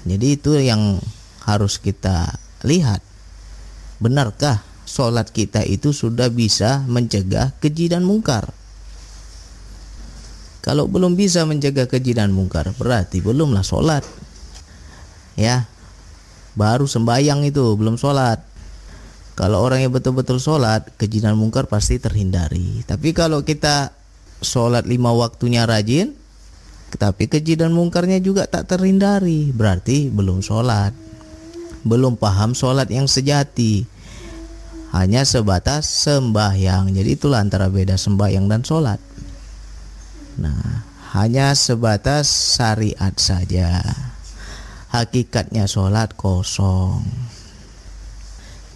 Jadi itu yang harus kita lihat. Benarkah sholat kita itu sudah bisa mencegah keji dan mungkar? Kalau belum bisa mencegah keji dan mungkar, berarti belumlah sholat. Ya, baru sembahyang itu belum sholat. Kalau orang yang betul-betul sholat, keji dan mungkar pasti terhindari. Tapi kalau kita sholat 5 waktunya rajin, tapi keji dan mungkarnya juga tak terhindari, berarti belum sholat. Belum paham sholat yang sejati, hanya sebatas sembahyang. Jadi itulah antara beda sembahyang dan sholat. Nah, hanya sebatas syariat saja, hakikatnya sholat kosong.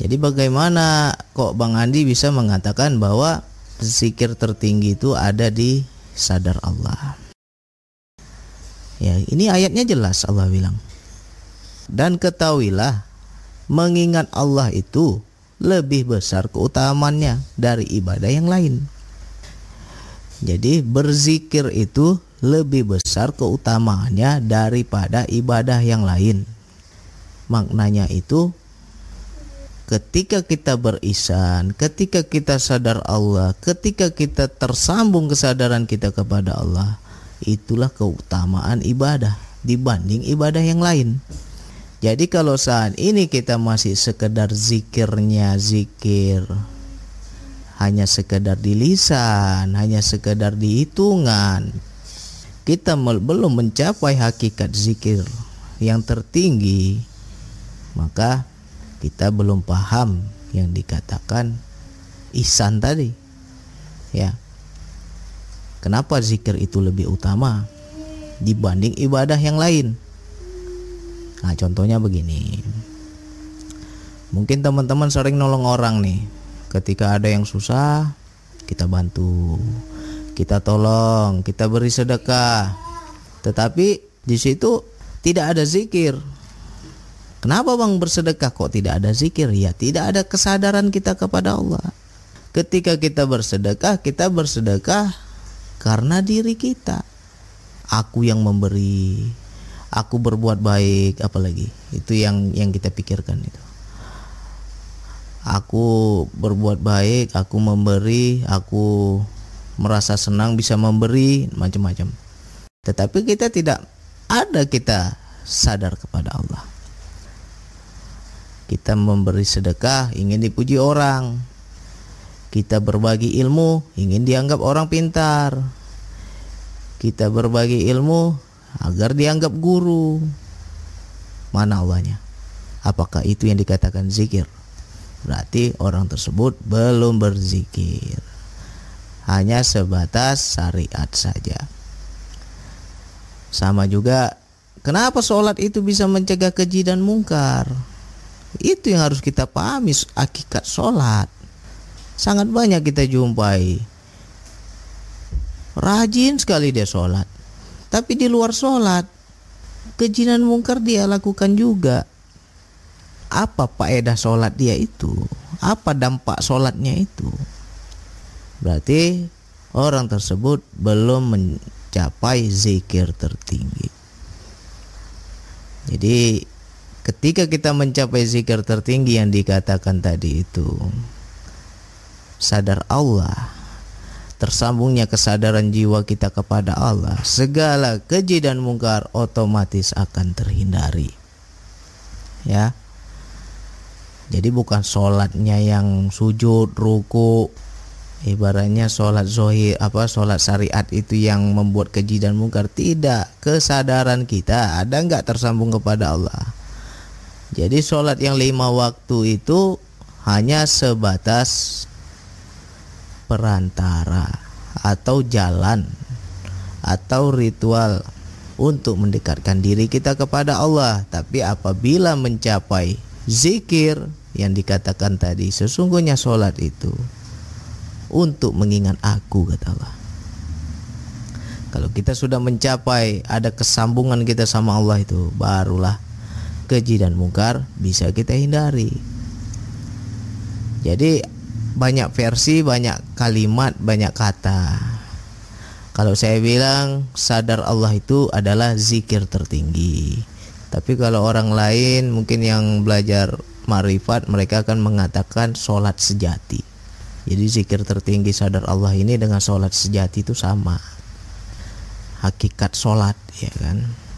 Jadi bagaimana kok Bang Andi bisa mengatakan bahwa zikir tertinggi itu ada di sadar Allah? Ya, ini ayatnya jelas, Allah bilang, dan ketahuilah mengingat Allah itu lebih besar keutamaannya dari ibadah yang lain. Jadi berzikir itu lebih besar keutamaannya daripada ibadah yang lain. Maknanya itu, ketika kita berisan, ketika kita sadar Allah, ketika kita tersambung kesadaran kita kepada Allah, itulah keutamaan ibadah dibanding ibadah yang lain. Jadi kalau saat ini kita masih sekedar zikirnya zikir, hanya sekedar di lisan, hanya sekedar di hitungan, kita belum mencapai hakikat zikir yang tertinggi, maka kita belum paham yang dikatakan ihsan tadi. Ya, kenapa zikir itu lebih utama dibanding ibadah yang lain? Nah, contohnya begini. Mungkin teman-teman sering nolong orang nih. Ketika ada yang susah, kita bantu, kita tolong, kita beri sedekah. Tetapi di situ tidak ada zikir. Kenapa Bang bersedekah kok tidak ada zikir? Ya, tidak ada kesadaran kita kepada Allah. Ketika kita bersedekah karena diri kita. Aku yang memberi, aku berbuat baik, apalagi itu yang kita pikirkan itu. Aku berbuat baik, aku memberi, aku merasa senang bisa memberi, macam-macam. Tetapi kita sadar kepada Allah. Kita memberi sedekah ingin dipuji orang. Kita berbagi ilmu ingin dianggap orang pintar. Kita berbagi ilmu agar dianggap guru. Mana Allahnya? Apakah itu yang dikatakan zikir? Berarti orang tersebut belum berzikir, hanya sebatas syariat saja. Sama juga, kenapa sholat itu bisa mencegah keji dan mungkar? Itu yang harus kita pahami, hakikat sholat. Sangat banyak kita jumpai, rajin sekali dia sholat, tapi di luar sholat keji dan mungkar dia lakukan juga. Apa faedah sholat dia itu? Apa dampak sholatnya itu? Berarti orang tersebut belum mencapai zikir tertinggi. Jadi ketika kita mencapai zikir tertinggi yang dikatakan tadi itu, sadar Allah, tersambungnya kesadaran jiwa kita kepada Allah, segala keji dan mungkar otomatis akan terhindari. Ya. Jadi bukan sholatnya yang sujud, ruku, ibaratnya sholat zohir, sholat syariat itu yang membuat keji dan mungkar. Tidak, kesadaran kita ada nggak tersambung kepada Allah. Jadi sholat yang 5 waktu itu hanya sebatas perantara atau jalan atau ritual untuk mendekatkan diri kita kepada Allah. Tapi apabila mencapai zikir yang dikatakan tadi, sesungguhnya sholat itu untuk mengingat aku, kata Allah. Kalau kita sudah mencapai ada kesambungan kita sama Allah itu, barulah keji dan mungkar bisa kita hindari. Jadi banyak versi, banyak kalimat, banyak kata. Kalau saya bilang sadar Allah itu adalah zikir tertinggi. Tapi kalau orang lain mungkin yang belajar ma'rifat, mereka akan mengatakan sholat sejati. Jadi zikir tertinggi sadar Allah ini dengan sholat sejati itu sama. Hakikat sholat, ya kan.